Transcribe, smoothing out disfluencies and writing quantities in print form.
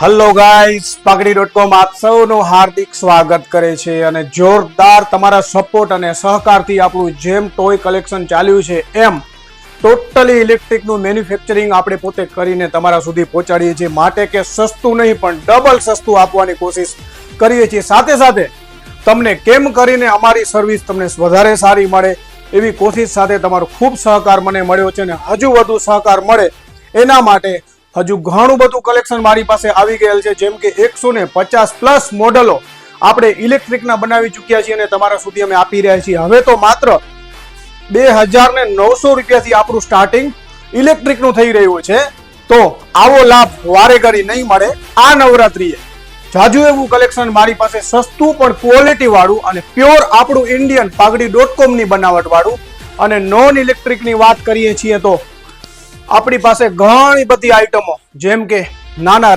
Hello guys, પાઘડી.com આપ સૌનું હાર્દિક સ્વાગત કરે છે અને જોરદાર તમારા સપોર્ટ અને સહકારથી આપણું જેમ ટોય કલેક્શન ચાલ્યું છે એમ ટોટલી ઇલેક્ટ્રિકનું મેન્યુફેક્ચરિંગ આપણે પોતે કરીને તમારા સુધી પહોંચાડીએ છીએ. માટે કે સસ્તું નહીં પણ ડબલ સસ્તું આપવાની કોશિશ કરીએ છીએ. સાથે સાથે તમને કેમ કરીને અમારી સર્વિસ તમને વધારે સારી મળે એવી કોશિશ સાથે તમારો ખૂબ સહકાર મને મળ્યો છે અને હજુ વધુ સહકાર મળે એના માટે હજુ ઘણું બધું કલેક્શન મારી પાસે આવી ગયેલ છે. જેમ કે 150+ મોડલો આપણે ઇલેક્ટ્રિકના બનાવી ચૂક્યા છીએ અને તમારા સુધી અમે આપી રહ્યા છીએ. હવે તો માત્ર 2900 રૂપિયાથી આપણું સ્ટાર્ટિંગ ઇલેક્ટ્રિકનું થઈ રહ્યું છે. તો આવો લાભ વારે ઘડી નહીં મળે. આ નવરાત્રીએ જાજુ એવું કલેક્શન મારી પાસે સસ્તું પણ ક્વોલિટી વાળું અને પ્યોર આપણું ઇન્ડિયન પાઘડી.com ની બનાવટ વાળું અને નોન ઇલેક્ટ્રિકની વાત કરીએ છીએ તો આપણી પાસે ઘણી બધી આઈટમો જેમ કે નાના